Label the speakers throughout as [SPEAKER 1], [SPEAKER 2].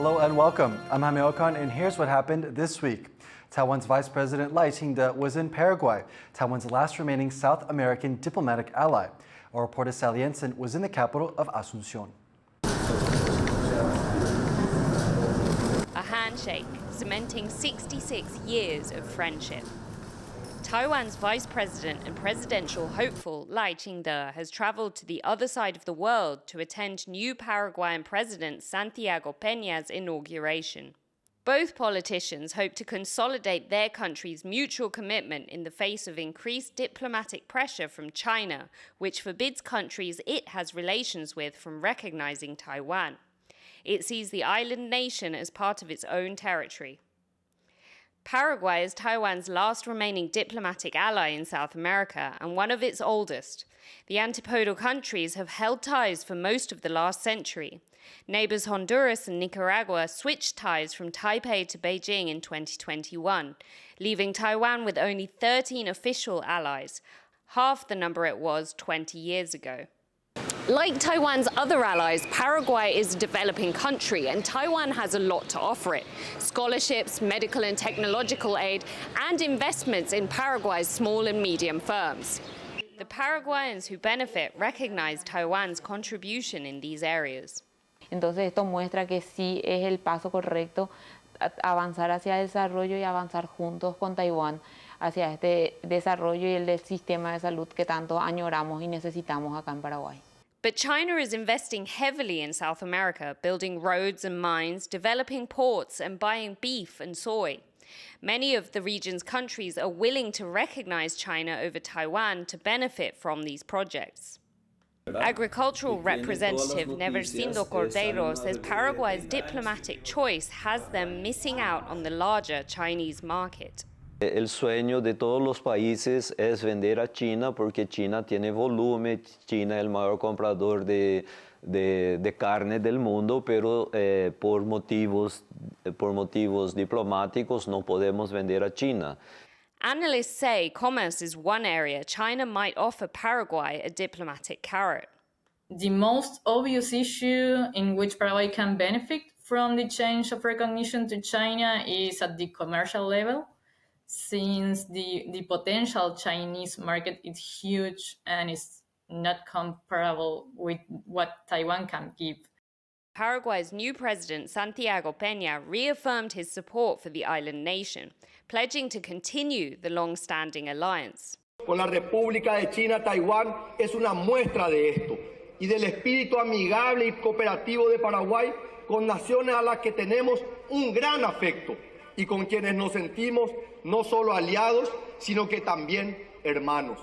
[SPEAKER 1] Hello and welcome. I'm Jaime Ocon, and here's what happened this week. Taiwan's Vice President Ching-te was in Paraguay, Taiwan's last remaining South American diplomatic ally. Our reporter Sally Jensen was in the capital of Asunción.
[SPEAKER 2] A handshake, cementing 66 years of friendship. Taiwan's vice president and presidential hopeful Ching-te has traveled to the other side of the world to attend new Paraguayan President Santiago Peña's inauguration. Both politicians hope to consolidate their countries' mutual commitment in the face of increased diplomatic pressure from China, which forbids countries it has relations with from recognizing Taiwan. It sees the island nation as part of its own territory. Paraguay is Taiwan's last remaining diplomatic ally in South America and one of its oldest. The antipodal countries have held ties for most of the last century. Neighbors Honduras and Nicaragua switched ties from Taipei to Beijing in 2021, leaving Taiwan with only 13 official allies, half the number it was 20 years ago. Like Taiwan's other allies, Paraguay is a developing country, and Taiwan has a lot to offer it. Scholarships, medical and technological aid, and investments in Paraguay's small and medium firms. The Paraguayans who benefit recognize Taiwan's contribution in these areas.
[SPEAKER 3] Entonces esto muestra que sí es el paso correcto avanzar hacia el desarrollo y avanzar juntos con Taiwán hacia este desarrollo y el sistema de salud que tanto añoramos y necesitamos acá en Paraguay.
[SPEAKER 2] But China is investing heavily in South America, building roads and mines, developing ports, and buying beef and soy. Many of the region's countries are willing to recognize China over Taiwan to benefit from these projects. Agricultural representative Neversindo Cordeiro says Paraguay's diplomatic choice has them missing out on the larger Chinese market.
[SPEAKER 4] El sueño de todos los países es vender a China porque China tiene volumen, China es el mayor comprador de carne del mundo, pero por motivos diplomáticos no podemos vender a China.
[SPEAKER 2] Analysts say commerce is one area China might offer Paraguay a diplomatic carrot.
[SPEAKER 5] The most obvious issue in which Paraguay can benefit from the change of recognition to China is at the commercial level, since the potential Chinese market is huge and is not comparable with what Taiwan can give.
[SPEAKER 2] Paraguay's new president, Santiago Peña, reaffirmed his support for the island nation, pledging to continue the long-standing alliance.
[SPEAKER 6] Con la República de China, Taiwán es una muestra de esto y del espíritu amigable y cooperativo de Paraguay con naciones a las que tenemos un gran afecto y con quienes nos sentimos no solo aliados, sino que también hermanos.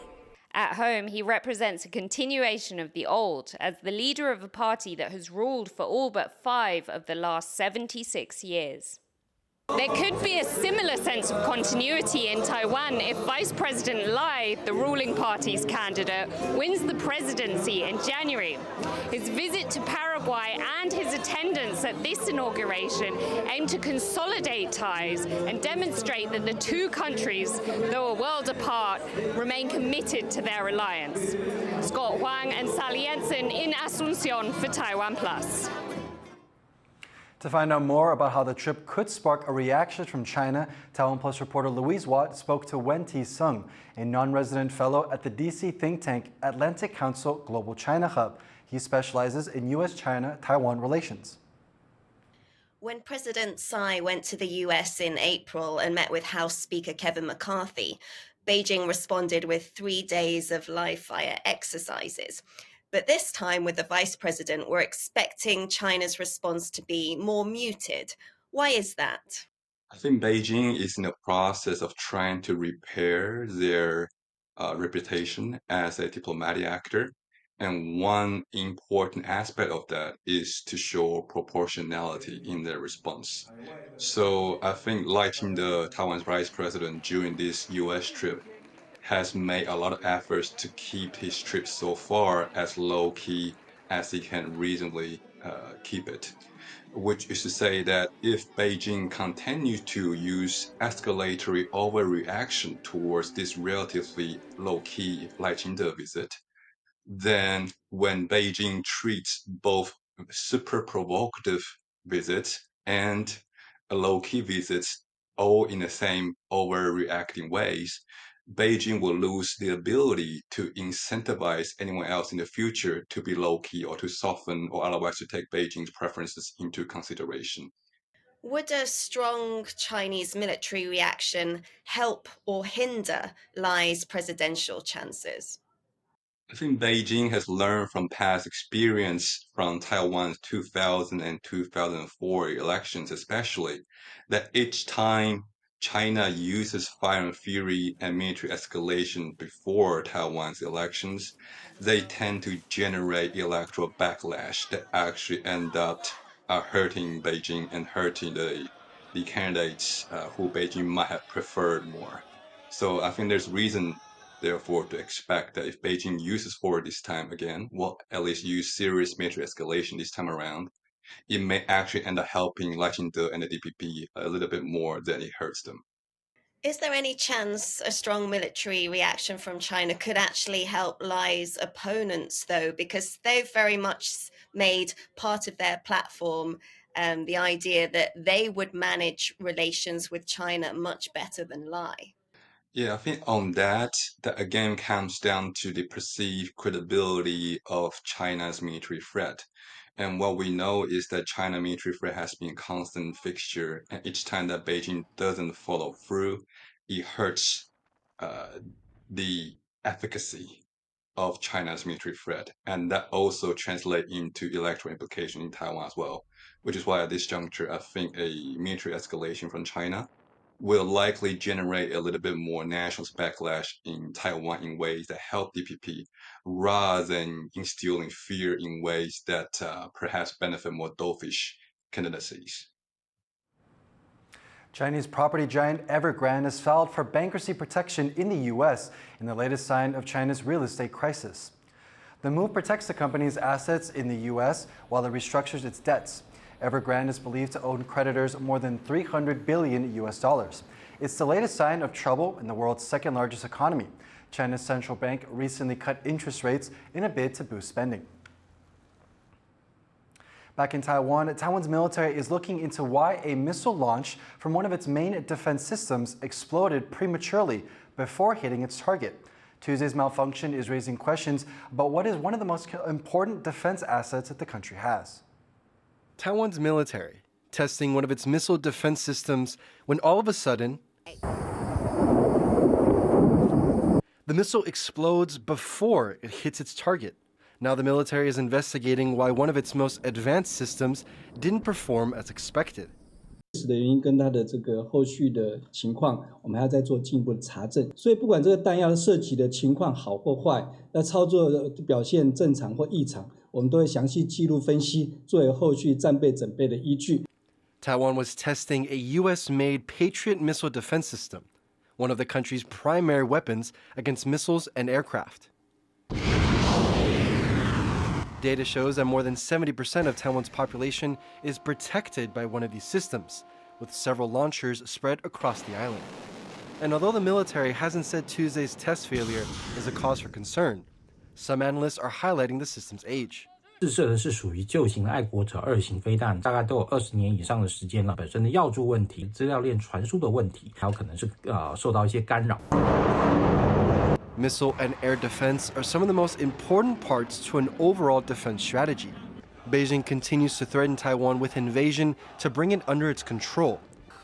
[SPEAKER 2] At home, he represents a continuation of the old as the leader of a party that has ruled for all but 5 of the last 76 years. There could be a similar sense of continuity in Taiwan if Vice President Lai, the ruling party's candidate, wins the presidency in January. His visit to Paraguay and his attendance at this inauguration aim to consolidate ties and demonstrate that the two countries, though a world apart, remain committed to their alliance. Scott Huang and Sally Jensen in Asunción for TaiwanPlus.
[SPEAKER 1] To find out more about how the trip could spark a reaction from China, TaiwanPlus reporter Louise Watt spoke to Wen Ti-sung, a non-resident fellow at the DC think tank Atlantic Council Global China Hub. He specializes in U.S.-China-Taiwan relations.
[SPEAKER 7] When President Tsai went to the U.S. in April and met with House Speaker Kevin McCarthy, Beijing responded with 3 days of live-fire exercises. But this time, with the vice president, we're expecting China's response to be more muted. Why is that?
[SPEAKER 8] I think Beijing is in the process of trying to repair their reputation as a diplomatic actor. And one important aspect of that is to show proportionality in their response. So I think liking the Taiwan's vice president during this U.S. trip has made a lot of efforts to keep his trip so far as low-key as he can reasonably keep it. Which is to say that if Beijing continues to use escalatory overreaction towards this relatively low-key Ching-te visit, then when Beijing treats both super provocative visits and low-key visits, all in the same overreacting ways, Beijing will lose the ability to incentivize anyone else in the future to be low-key or to soften or otherwise to take Beijing's preferences into consideration.
[SPEAKER 7] Would a strong Chinese military reaction help or hinder Lai's presidential chances?
[SPEAKER 8] I think Beijing has learned from past experience from Taiwan's 2000 and 2004 elections, especially, that each time China uses fire and fury and military escalation before Taiwan's elections, they tend to generate electoral backlash that actually end up hurting Beijing and hurting the candidates who Beijing might have preferred more. So I think there's reason therefore to expect that if Beijing uses force this time again, well, at least use serious military escalation this time around, it may actually end up helping Lachinde and the DPP a little bit more than it hurts them.
[SPEAKER 7] Is there any chance a strong military reaction from China could actually help Lai's opponents, though? Because they've very much made part of their platform the idea that they would manage relations with China much better than Lai.
[SPEAKER 8] Yeah, I think on that again comes down to the perceived credibility of China's military threat. And what we know is that China military threat has been a constant fixture, and each time that Beijing doesn't follow through, it hurts the efficacy of China's military threat. And that also translates into electoral implication in Taiwan as well, which is why at this juncture, I think a military escalation from China will likely generate a little bit more nationalist backlash in Taiwan in ways that help DPP rather than instilling fear in ways that perhaps benefit more dovish candidacies.
[SPEAKER 1] Chinese property giant Evergrande has filed for bankruptcy protection in the U.S. in the latest sign of China's real estate crisis. The move protects the company's assets in the U.S. while it restructures its debts. Evergrande is believed to owe creditors more than $300 billion US. It's the latest sign of trouble in the world's second largest economy. China's central bank recently cut interest rates in a bid to boost spending. Back in Taiwan, Taiwan's military is looking into why a missile launch from one of its main defense systems exploded prematurely before hitting its target. Tuesday's malfunction is raising questions about what is one of the most important defense assets that the country has.
[SPEAKER 9] Taiwan's military testing one of its missile defense systems when all of a sudden, the missile explodes before it hits its target. Now the military is investigating why one of its most advanced systems didn't perform as expected.
[SPEAKER 10] 的原因跟它的这个后续的情况，我们还要再做进一步的查证。所以不管这个弹药射击的情况好或坏，那操作的表现正常或异常，我们都会详细记录分析，作为后续战备准备的依据。
[SPEAKER 9] Taiwan was testing a U.S.-made Patriot missile defense system, one of the country's primary weapons against missiles and aircraft. Data shows that more than 70% of Taiwan's population is protected by one of these systems, with several launchers spread across the island. And although the military hasn't said Tuesday's test failure is a cause for concern, some analysts are highlighting the system's age.
[SPEAKER 11] 试射的是属于旧型的爱国者2型飞弹，大概都有20年以上的时间了。本身的药柱问题、资料链传输的问题，还有可能是受到一些干扰。
[SPEAKER 9] Missile and air defense are some of the most important parts to an overall defense strategy. Beijing continues to threaten Taiwan with invasion to bring it under its control.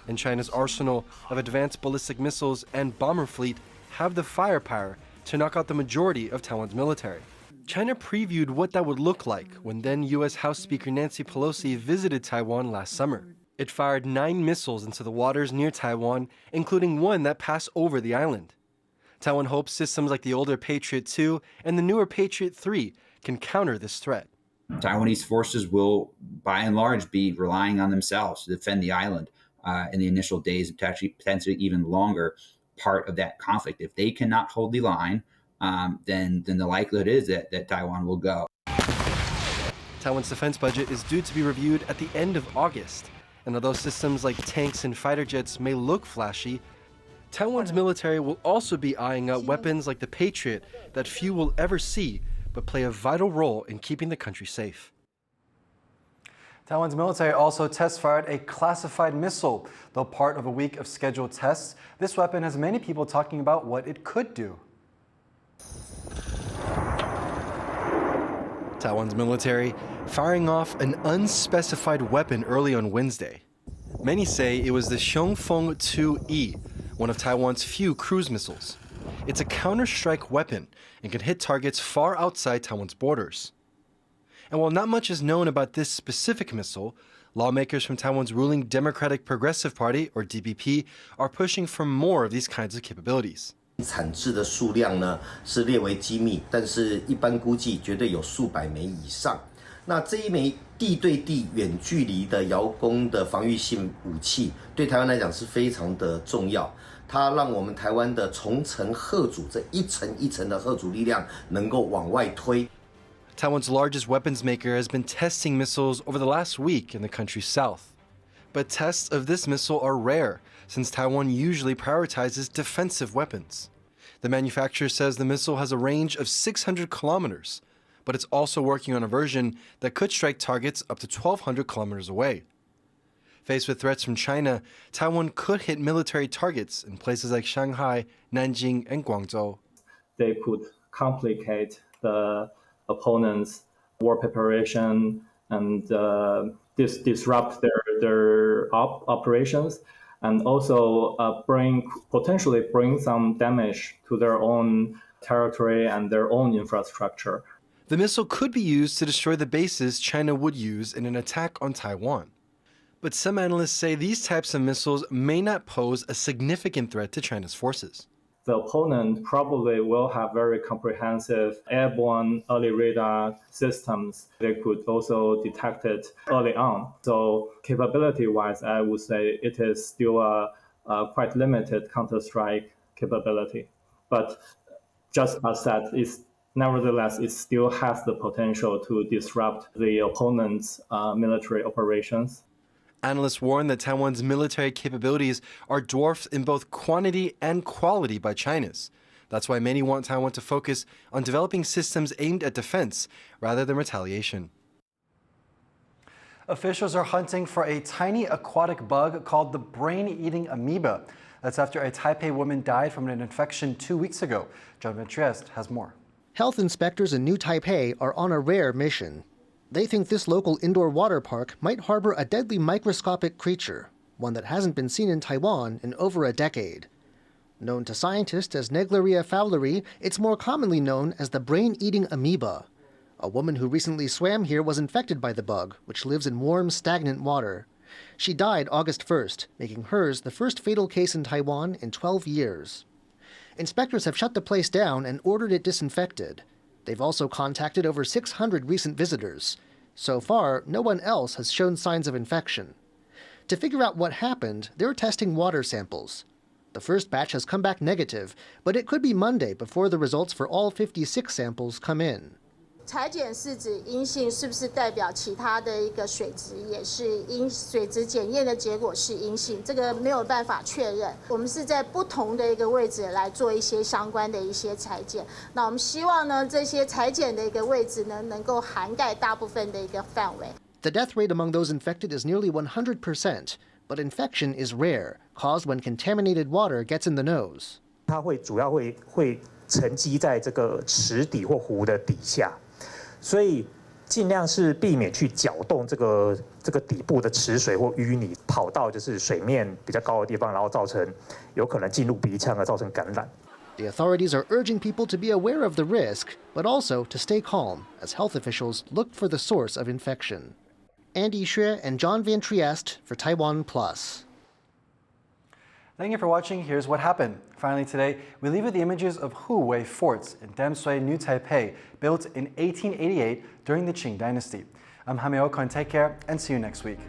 [SPEAKER 9] And China's arsenal of advanced ballistic missiles and bomber fleet have the firepower to knock out the majority of Taiwan's military. China previewed what that would look like when then U.S. House Speaker Nancy Pelosi visited Taiwan last summer. It fired 9 missiles into the waters near Taiwan, including one that passed over the island. Taiwan hopes systems like the older Patriot 2 and the newer Patriot 3 can counter this threat.
[SPEAKER 12] Taiwanese forces will, by and large, be relying on themselves to defend the island in the initial days, potentially even longer part of that conflict. If they cannot hold the line, then the likelihood is that Taiwan will go.
[SPEAKER 9] Taiwan's defense budget is due to be reviewed at the end of August. And although systems like tanks and fighter jets may look flashy, Taiwan's military will also be eyeing out weapons like the Patriot that few will ever see, but play a vital role in keeping the country safe.
[SPEAKER 1] Taiwan's military also test-fired a classified missile. Though part of a week of scheduled tests, this weapon has many people talking about what it could do.
[SPEAKER 9] Taiwan's military firing off an unspecified weapon early on Wednesday. Many say it was the Xiongfeng 2E, one of Taiwan's few cruise missiles. It's a counterstrike weapon and can hit targets far outside Taiwan's borders. And while not much is known about this specific missile, lawmakers from Taiwan's ruling Democratic Progressive Party, or DPP, are pushing for more of these kinds of capabilities.
[SPEAKER 13] 产制的数量呢是列为机密，但是一般估计绝对有数百枚以上。那这一枚地对地远距离的遥攻的防御性武器，对台湾来讲是非常的重要。它让我们台湾的重层嚇阻这一层一层的嚇阻力量能够往外推。
[SPEAKER 9] Taiwan's largest weapons maker has been testing missiles over the last week in the country's south. But tests of this missile are rare, since Taiwan usually prioritizes defensive weapons. The manufacturer says the missile has a range of 600 kilometers, but it's also working on a version that could strike targets up to 1,200 kilometers away. Faced with threats from China, Taiwan could hit military targets in places like Shanghai, Nanjing, and Guangzhou.
[SPEAKER 14] They could complicate the opponent's war preparation and disrupt their operations, and also potentially bring some damage to their own territory and their own infrastructure.
[SPEAKER 9] The missile could be used to destroy the bases China would use in an attack on Taiwan. But some analysts say these types of missiles may not pose a significant threat to China's forces.
[SPEAKER 14] The opponent probably will have very comprehensive airborne early radar systems. They could also detect it early on. So capability-wise, I would say it is still a quite limited counter-strike capability. But just as that, nevertheless, it still has the potential to disrupt the opponent's military operations.
[SPEAKER 9] Analysts warn that Taiwan's military capabilities are dwarfed in both quantity and quality by China's. That's why many want Taiwan to focus on developing systems aimed at defense rather than retaliation.
[SPEAKER 1] Officials are hunting for a tiny aquatic bug called the brain-eating amoeba. That's after a Taipei woman died from an infection 2 weeks ago. Patriot has more.
[SPEAKER 15] Health inspectors in New Taipei are on a rare mission. They think this local indoor water park might harbor a deadly microscopic creature, one that hasn't been seen in Taiwan in over a decade. Known to scientists as Negleria fowleri, it's more commonly known as the brain-eating amoeba. A woman who recently swam here was infected by the bug, which lives in warm, stagnant water. She died August 1st, making hers the first fatal case in Taiwan in 12 years. Inspectors have shut the place down and ordered it disinfected. They've also contacted over 600 recent visitors. So far, no one else has shown signs of infection. To figure out what happened, they're testing water samples. The first batch has come back negative, but it could be Monday before the results for all 56 samples come in.
[SPEAKER 16] 裁剪是指阴性，是不是代表其他的一个水质也是水质检验的结果是阴性？这个没有办法确认。我们是在不同的一个位置来做一些相关的一些裁剪。那我们希望呢，这些裁剪的一个位置呢，能够涵盖大部分的一个范围。
[SPEAKER 15] The death rate among those infected is nearly 100%, but infection is rare, caused when contaminated water gets in the nose.
[SPEAKER 17] 它主要会沉积在这个池底或湖的底下。 所以尽量是避免去搅动这个底部的池水或淤泥，跑到就是水面比较高的地方，然后有可能进入鼻腔而造成感染。
[SPEAKER 15] The authorities are urging people to be aware of the risk, but also to stay calm as health officials look for the source of infection. Andy Xue and John Van Trieste for TaiwanPlus.
[SPEAKER 1] Thank you for watching. Here's what happened. Finally today, we leave with the images of Huwei forts in Damsui, New Taipei, built in 1888 during the Qing Dynasty. I'm Jaime Ocon. Take care and see you next week.